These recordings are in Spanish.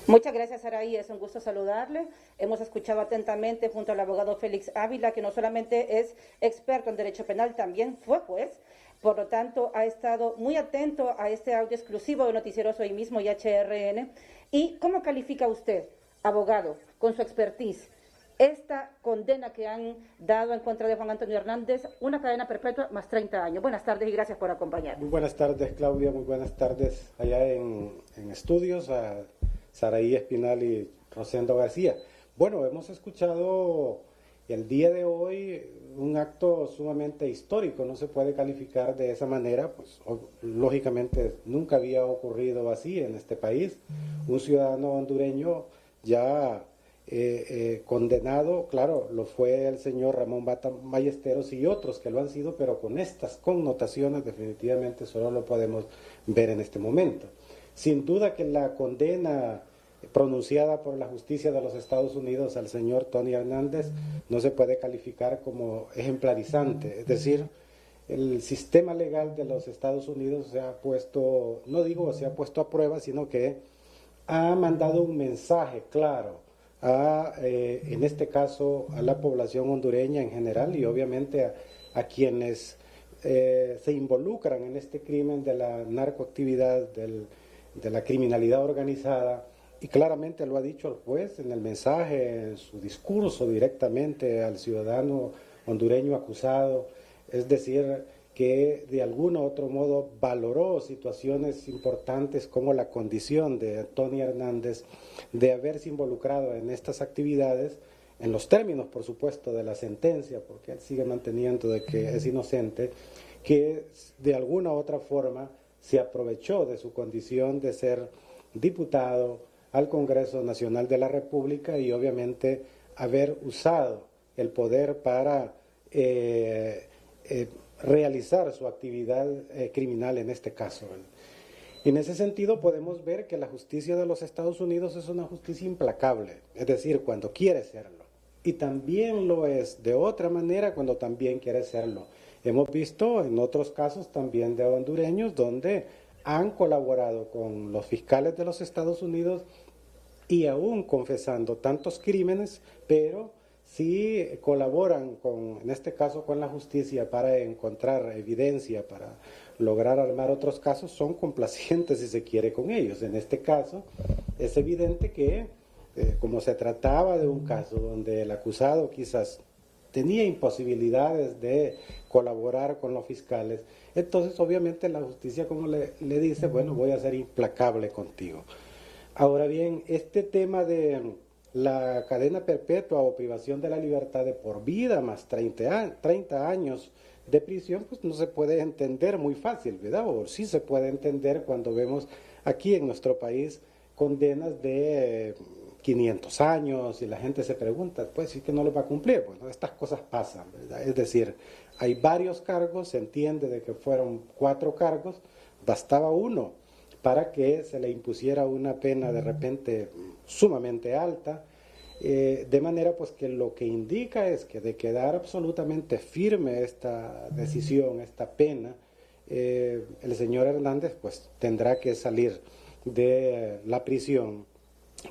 Muchas gracias, Saraí. Es un gusto saludarle. Hemos escuchado atentamente junto al abogado Félix Ávila, que no solamente es experto en derecho penal, también fue juez. Por lo tanto, ha estado muy atento a este audio exclusivo de Noticieros Hoy Mismo y HRN. ¿Y cómo califica usted, abogado, con su expertise, esta condena que han dado en contra de Juan Antonio Hernández, una cadena perpetua más 30 años? Buenas tardes y gracias por acompañarnos. Muy buenas tardes, Claudia. Muy buenas tardes allá en estudios a Saraí Espinal y Rosendo García. Bueno, hemos escuchado el día de hoy un acto sumamente histórico, no se puede calificar de esa manera, pues lógicamente nunca había ocurrido así en este país. Un ciudadano hondureño ya condenado, claro, lo fue el señor Ramón Ballesteros y otros que lo han sido, pero con estas connotaciones definitivamente solo lo podemos ver en este momento. Sin duda que la condena pronunciada por la justicia de los Estados Unidos al señor Tony Hernández no se puede calificar como ejemplarizante, es decir, el sistema legal de los Estados Unidos se ha puesto, no digo se ha puesto a prueba, sino que ha mandado un mensaje claro en este caso a la población hondureña en general y obviamente a quienes se involucran en este crimen de la narcoactividad, de la criminalidad organizada. Y claramente lo ha dicho el juez en el mensaje, en su discurso directamente al ciudadano hondureño acusado, es decir, que de algún u otro modo valoró situaciones importantes como la condición de Tony Hernández de haberse involucrado en estas actividades, en los términos, por supuesto, de la sentencia, porque él sigue manteniendo de que es inocente, que de alguna u otra forma se aprovechó de su condición de ser diputado al Congreso Nacional de la República y obviamente haber usado el poder para realizar su actividad criminal en este caso. En ese sentido podemos ver que la justicia de los Estados Unidos es una justicia implacable, es decir, cuando quiere serlo. Y también lo es de otra manera cuando también quiere serlo. Hemos visto en otros casos también de hondureños donde han colaborado con los fiscales de los Estados Unidos y aún confesando tantos crímenes, pero sí colaboran en este caso con la justicia para encontrar evidencia, para lograr armar otros casos, son complacientes si se quiere con ellos. En este caso es evidente que como se trataba de un caso donde el acusado quizás tenía imposibilidades de colaborar con los fiscales, entonces obviamente la justicia como le dice, bueno, voy a ser implacable contigo. Ahora bien, este tema de la cadena perpetua o privación de la libertad de por vida más 30 años de prisión, pues no se puede entender muy fácil, ¿verdad? O sí se puede entender cuando vemos aquí en nuestro país condenas de 500 años y la gente se pregunta, pues sí que no lo va a cumplir. Bueno, estas cosas pasan, ¿verdad? Es decir, hay varios cargos, se entiende de que fueron 4 cargos, bastaba uno para que se le impusiera una pena de repente sumamente alta, de manera pues que lo que indica es que de quedar absolutamente firme esta decisión, esta pena, el señor Hernández pues tendrá que salir de la prisión,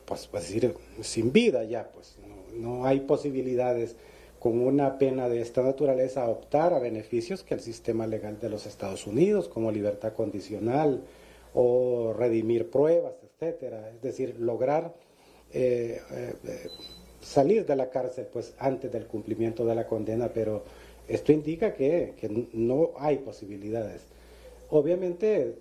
pues decir, sin vida ya, pues no hay posibilidades con una pena de esta naturaleza a optar a beneficios que el sistema legal de los Estados Unidos, como libertad condicional, o redimir pruebas, etcétera, es decir, lograr salir de la cárcel pues antes del cumplimiento de la condena, pero esto indica que no hay posibilidades. Obviamente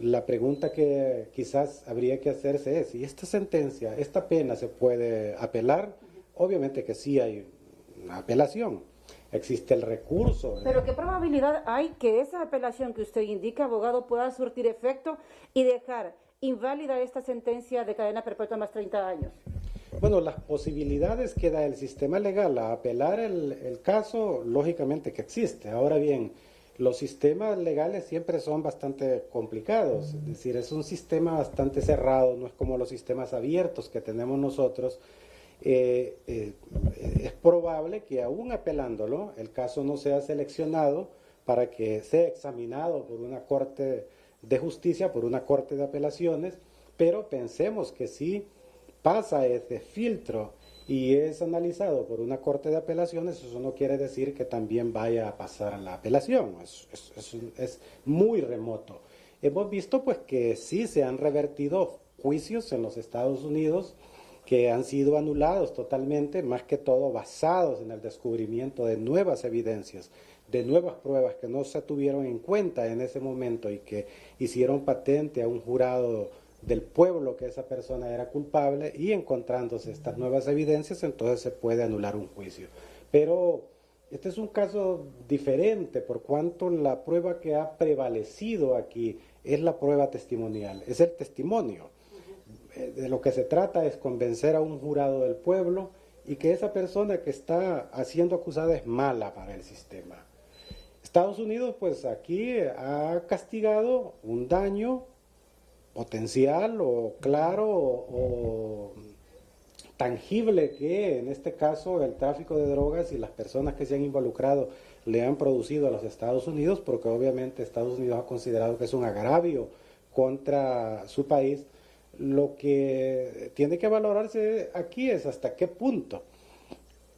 la pregunta que quizás habría que hacerse es, ¿y esta sentencia, esta pena se puede apelar? Obviamente que sí hay una apelación. Existe el recurso. Pero ¿qué probabilidad hay que esa apelación que usted indica, abogado, pueda surtir efecto y dejar inválida esta sentencia de cadena perpetua más 30 años? Bueno, las posibilidades que da el sistema legal a apelar el caso, lógicamente que existe. Ahora bien, los sistemas legales siempre son bastante complicados, es decir, es un sistema bastante cerrado, no es como los sistemas abiertos que tenemos nosotros. Es probable que aún apelándolo, el caso no sea seleccionado para que sea examinado por una corte de justicia, por una corte de apelaciones, pero pensemos que sí pasa ese filtro y es analizado por una corte de apelaciones, eso no quiere decir que también vaya a pasar a la apelación, es muy remoto. Hemos visto pues que sí se han revertido juicios en los Estados Unidos que han sido anulados totalmente, más que todo basados en el descubrimiento de nuevas evidencias, de nuevas pruebas que no se tuvieron en cuenta en ese momento y que hicieron patente a un jurado del pueblo que esa persona era culpable, y encontrándose estas nuevas evidencias, entonces se puede anular un juicio. Pero este es un caso diferente por cuanto la prueba que ha prevalecido aquí es la prueba testimonial, es el testimonio. De lo que se trata es convencer a un jurado del pueblo y que esa persona que está siendo acusada es mala para el sistema. Estados Unidos pues aquí ha castigado un daño potencial o claro o tangible que en este caso el tráfico de drogas y las personas que se han involucrado le han producido a los Estados Unidos, porque obviamente Estados Unidos ha considerado que es un agravio contra su país. Lo que tiene que valorarse aquí es hasta qué punto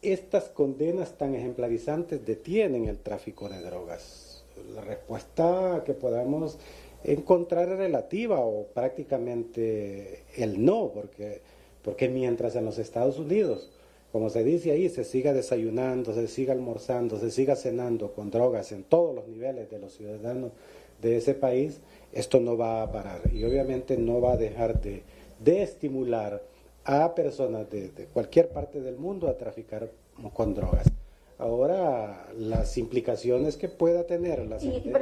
estas condenas tan ejemplarizantes detienen el tráfico de drogas. La respuesta que podamos encontrar es relativa o prácticamente el no, porque mientras en los Estados Unidos, como se dice ahí, se siga desayunando, se siga almorzando, se siga cenando con drogas en todos los niveles de los ciudadanos de ese país, esto no va a parar y obviamente no va a dejar de estimular a personas de cualquier parte del mundo a traficar con drogas. Ahora, las implicaciones que pueda tener la sentencia. Y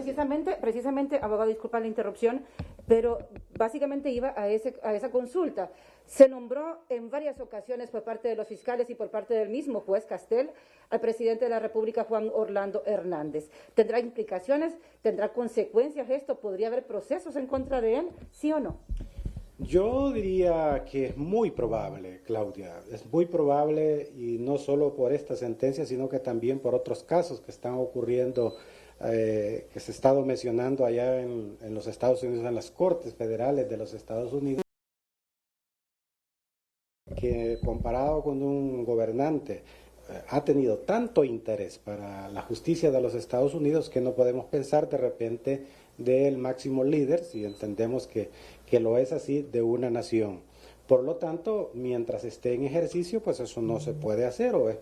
precisamente, abogado, disculpa la interrupción, pero básicamente iba a esa consulta. Se nombró en varias ocasiones por parte de los fiscales y por parte del mismo juez Castel al presidente de la República, Juan Orlando Hernández. ¿Tendrá implicaciones? ¿Tendrá consecuencias esto? ¿Podría haber procesos en contra de él? ¿Sí o no? Yo diría que es muy probable, Claudia, es muy probable, y no solo por esta sentencia, sino que también por otros casos que están ocurriendo, que se ha estado mencionando allá en los Estados Unidos, en las Cortes Federales de los Estados Unidos, que comparado con un gobernante ha tenido tanto interés para la justicia de los Estados Unidos que no podemos pensar de repente del máximo líder, si entendemos que lo es así, de una nación. Por lo tanto, mientras esté en ejercicio, pues eso no se puede hacer o es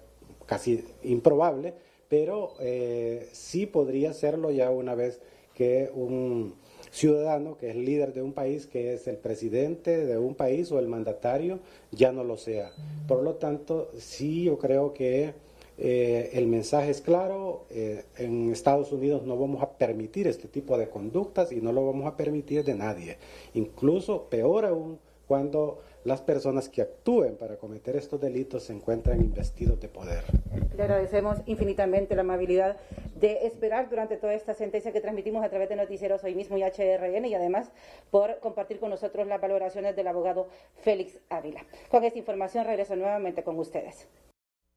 casi improbable, pero sí podría serlo ya una vez que un ciudadano que es líder de un país, que es el presidente de un país o el mandatario, ya no lo sea. Por lo tanto, sí yo creo que el mensaje es claro, en Estados Unidos no vamos a permitir este tipo de conductas y no lo vamos a permitir de nadie. Incluso peor aún cuando las personas que actúen para cometer estos delitos se encuentran investidos de poder. Le agradecemos infinitamente la amabilidad de esperar durante toda esta sentencia que transmitimos a través de Noticieros Hoy Mismo y HRN, y además por compartir con nosotros las valoraciones del abogado Félix Ávila. Con esta información regreso nuevamente con ustedes.